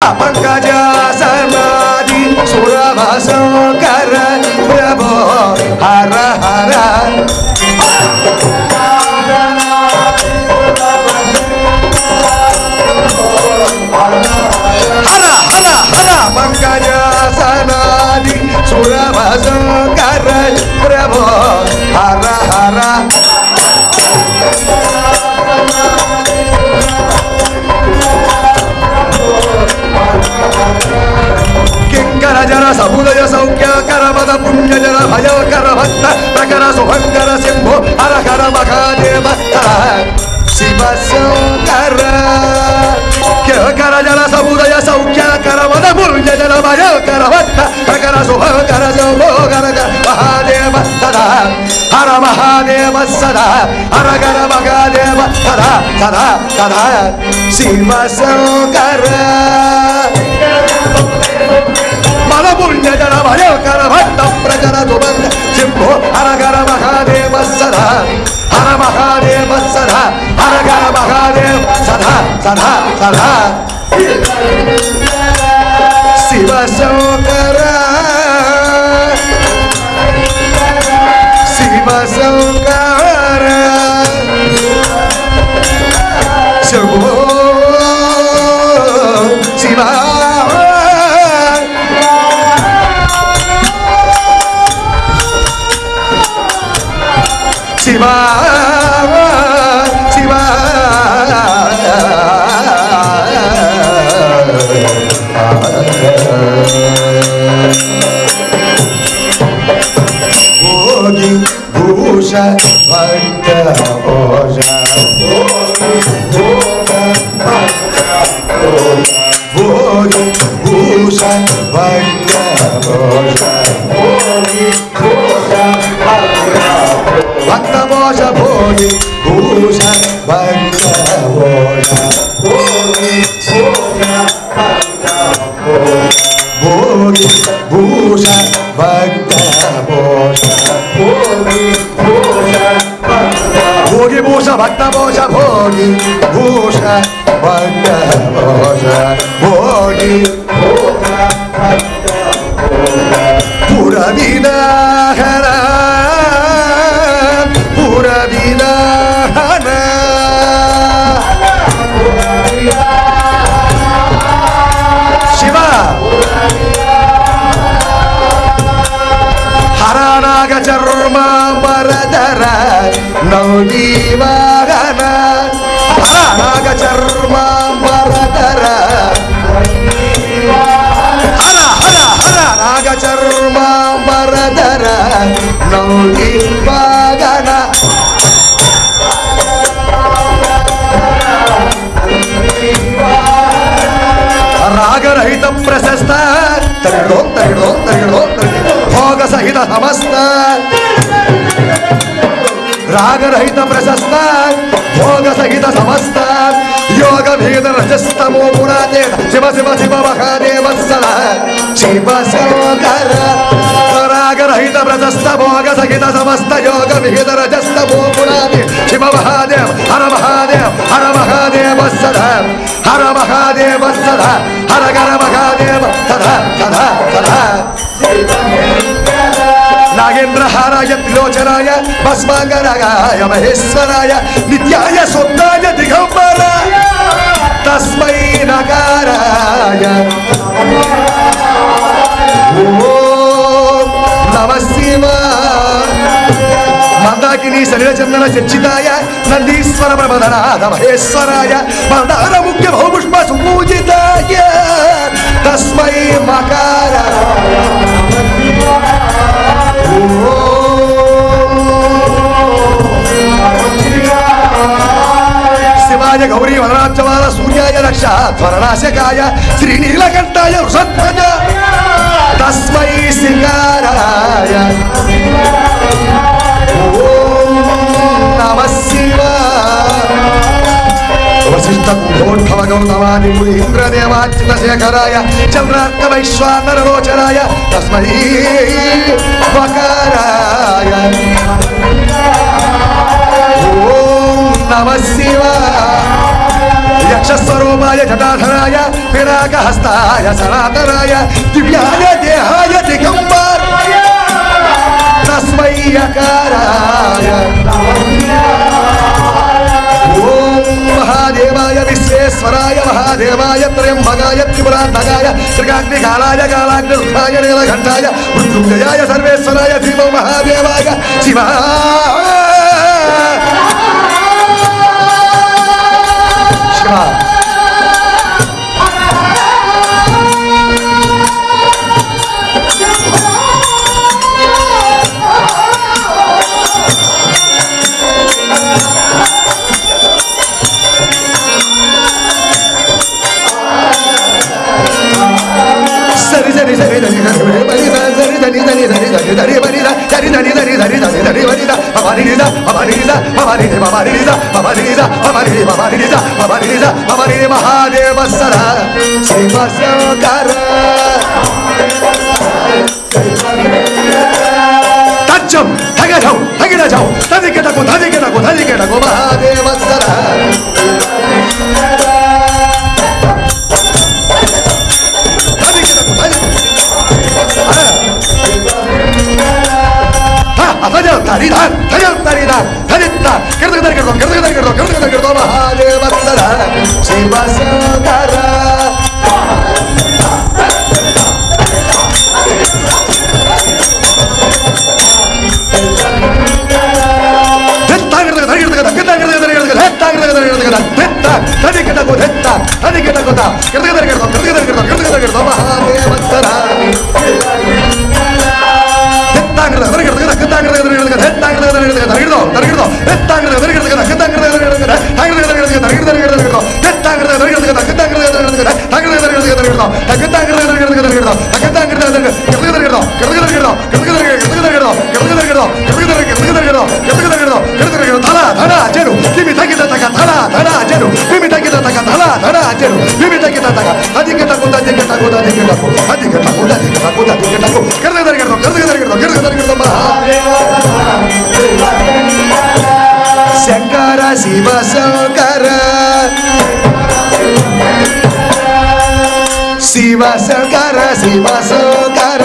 पंकजासनादि सुरभशंकर प्रभो हर हर हर हर हर पंकजासनादि सुरभशंकर प्रभो हर हर किंकर जर सबुदय सौख्य कर पद पुण्य जर भय कर भक्त प्रकर शुभंकर सिंहो हर हर महादेव शिव शंकर कर जर सबुदय सौख्य कर पद पुण्य जर भय कर भक्त प्रकर शुभंकर सिंहो कर महादेव सदा हर महादेव सदा हर कर महादेव सदा सदा सदा शिव शंकर पुण्य जन भय कर भक्त प्रकर सुबंध सिंहो हर घर महादेव सदा हर महादेव सदा हर घर महादेव सदा सदा सदा शिव शंकर शिव शंकर शंभो शिवा शिवा शिवा भोगी भूषा भक्त भोषा भोगी भूषा भक्त भोषा भक्त भोष भोगी भूष भक्त भोष भोगी भूष भक्त भोष भोगी भूष भक्त भोष भोगी भूष भक्त भोष भोगी पुरविदाहर पुरविदाहन शिव हरनाग चर्मांबरधर नौजीवाहन हरनाग चर्मांबरधर हर हर हर नाग चर्मांबरधर नौजीवाहन रागरहित प्रशस्त तरिडो तरिडो तरिडो भोग सहित समस्त रागरहित प्रशस्त भोग सहित समस्त योग भेद रजस्तमो पुराते शिव शिव शिव महादेव सदा शिव शंकर रागरहित प्रशस्त भोग सहित समस्त योग भेद रजस्तमो पुराते शिव महादेव हर महादेव सदा हर महादेव सदा हर घर महादेव सदा सदा सदा नागेंद्र हाराय त्रिलोचनाय भस्मांगराय महेश्वराय नित्याय स्वप्नाय दिगंबराय तस्मै नकाराय ओम नमः शिवाय मंदाकिनी सलिलचंदन चर्चिताय नंदीश्वर प्रबोधनाथ महेश्वराय मंदार मुख्य बहुपुष्प सुपूजिताय तस्मै मकाराय शिवाय गौरी वदनाच्चवाल सूर्याय रक्षाध्वरनाशकाय श्रीनीलकंठाय वृषध्वज तस्मै सिंगाराय ओम नमः शिवाय वसिष्ठ कुंभोद्भव गौतमादि मुनीन्द्रदेवाच्युतशेखराय चंद्रार्कवैश्वानररोचनाय तस्मै वकाराय ओम नमः शिवाय యక్షస్వరూపాయ జటాధరాయ పినాకహస్తాయ సనాతనాయ దివ్యాయ దేహాయ దిగంబరాయ తస్మై యకారాయ ఓం మహాదేవాయ విశ్వేశ్వరాయ మహాదేవాయ త్రయంబకాయ త్రిపురాంతకాయ త్రికాగ్నికాలాయ కాలాగ్నిరుద్ధాయ నీలకంఠాయ మృత్యుంజయాయ సర్వేశ్వరాయ శ్రీమో మహాదేవాయ శివ మహాదేవ సరా శివశంకర తచ్చం తగజం తగినజం తదికెటకు తదికెటకు తదికెటకు మహాదేవ సరా మహాదేవత్సర శివశంకర శంకర శివ శంకర శివ శంకర శివ శంకర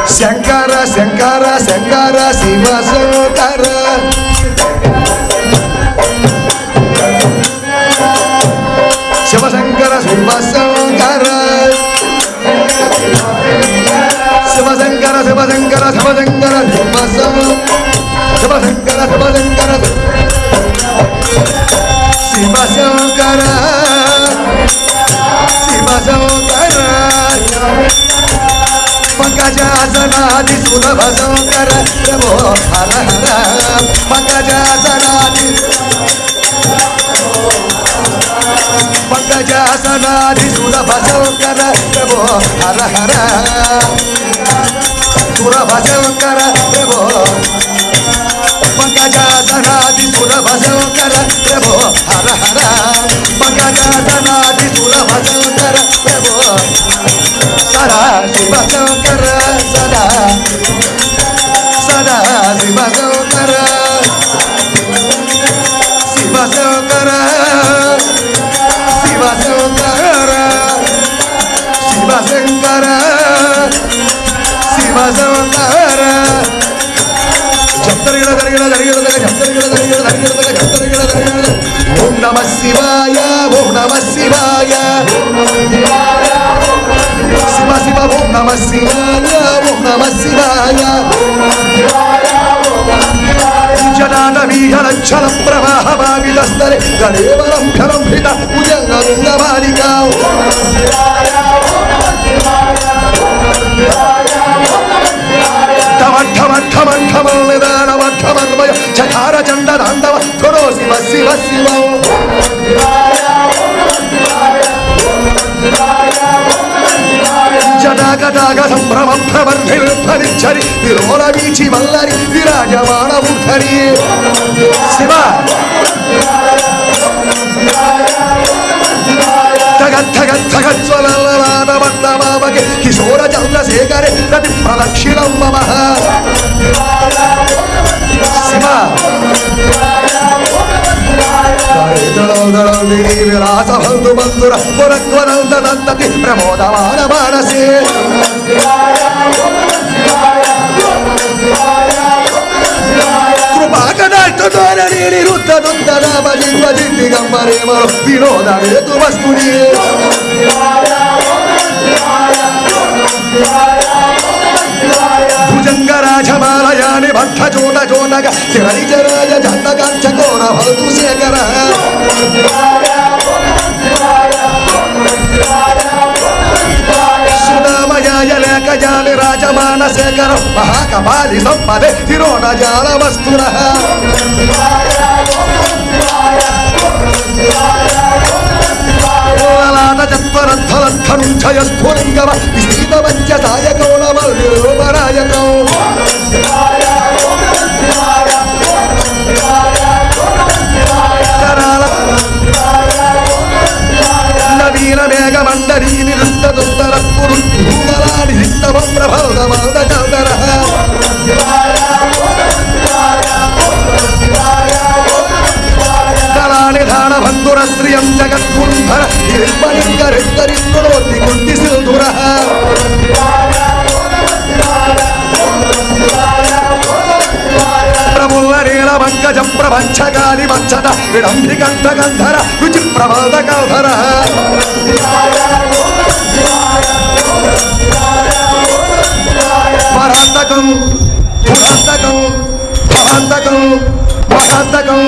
శంకర శంకర శంకర శివ శంకర శివశంకర శివశంకర శివశంకర శివశంకర శివశంకర శివశంకర శివశంకర శివశంకర శివశంకర పంకజాసనాది సులభ శంకర ప్రభో హర హర పంకజాసనాది పంకజాసనాది సులభ శంకర ప్రభో హర హర సులభ శంకర ప్రభో పంకజాసనాది సులభ శంకర ప్రభో హర హర పంకజాసనాది సులభ శంకర ప్రభో సదా శివ శంకర సదా సదా శివ శంకర శివ శంకర శివ శంకర శివ శంకర శివ శంకర ఓం నమ శివాయ ఓం నమ శివాయ శివ శివ ఓం నమ శివాయ ఓం నమ శివాయ జనానమీహరక్షణ ప్రవాహ భావితస్తరే గణేవరం ఘనం హృత ఉజంగ బాలికా చకార చండ దాండవ కొరో శివ శివ శివ జటాకటాక సంభ్రమం ప్రవర్ధిర్ధరిచ్చరి విరోల వీచి వల్లరి విరాజమాణ మూర్ధరి శివ తగ తగ తగ జ్వలలాన మండమామకి కిశోర చంద్రశేఖరే ప్రతి ప్రదక్షిణం మమ శివ విలాస బంధు బంధుర పురత్వనందనందతి ప్రమోదమాన మానసే కృపాకటాక్షోరణి రుద్ధదుందరామజింగంబరేమో వినోదమేతు వస్తుని భుజంగరాజమాలయాని భక్త చోట చోటగ చిరనిజరాజ జంతకాంచకోర భవతు శేఖర సునామయాయ లేఖయాని రాజమాన శేఖర మహాకపాలి సంపదే తిరోణజాల వస్తున చత్వరధ్వరధ్వనుంచయ స్ఫులింగవ విస్తీతవంచ సాయకౌళమల్యోపరాయకౌ నవీన మేఘమండరీని రుస్తదుత్తర పురులాడి హిస్తవ ప్రభౌదమౌద కౌదర కళానిధాన బంధుర శ్రియం జగత్పుంధర హిరిపణింగరిద్దరిద్రుడోతి కుంటి సింధుర ప్రముల్ల నీల పంకజ ప్రపంచగాలి వచ్చట విడంభికంఠ గంధర రుచి ప్రబోధ కౌధర పరాంతకం పురాంతకం భవాంతకం మహాంతకం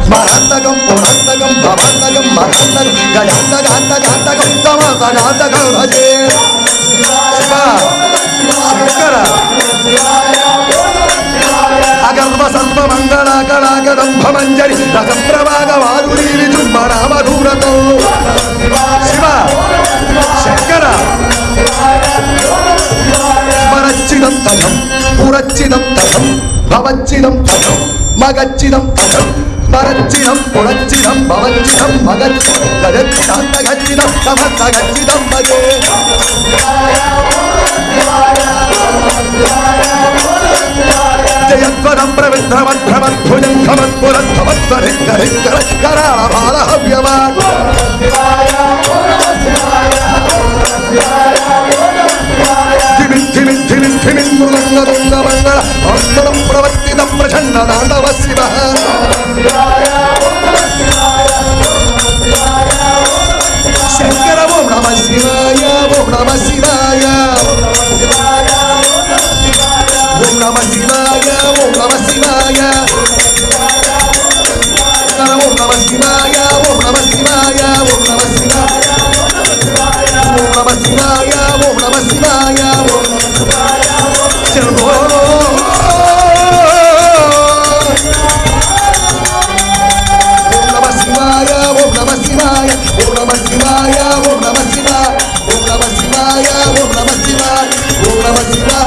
స్మరాంతకం పురాంతకం భవాంతకం మహాంతకం గజాంతకాంతకాంతకం సమస్తకాంతకం భజే శివ శంకర అగర్వ సర్వ మంగళాకళాకదంభ మంజరి రసప్రభాగ మాధురీ విజృంభణ మధురతో శివ శంకర స్మరచ్చిదం తథం పురచ్చిదం తథం భవచ్చిదం తథం మగచ్చిదం తథం స్మరచ్చిదం పురచ్చిదం భవచ్చిదం మగచ్చిదం గజచ్చిదాంతగచ్చిదం సమస్తగచ్చిదం భజే జయత్వదం ప్రవిద్రమద్భ్రమద్భుజంఘమద్పురద్ధమద్వరిక్కరిక్కర కరాళభాల హవ్యమాన్ ధిమిన్ మృదంగదుంగమంగళ మంగళం ప్రవర్తితం ప్రచండ తాండవ శివ శంకర ఓం నమ శివాయ ఓం నమ శివాయ ఓం నమ శివాయ ఓం నమ శివాయ ఓం నమ శివాయ ఓం నమ శివాయ ఓం నమ శివాయ ఓం నమ శివాయ ఓం నమ శివాయ చలో ఓం నమ శివాయ ఓం నమ శివాయ ఓం నమ శివాయ ఓం నమ శివాయ ఓం నమ శివాయ ఓం నమ శివాయ ఓం నమ శివాయ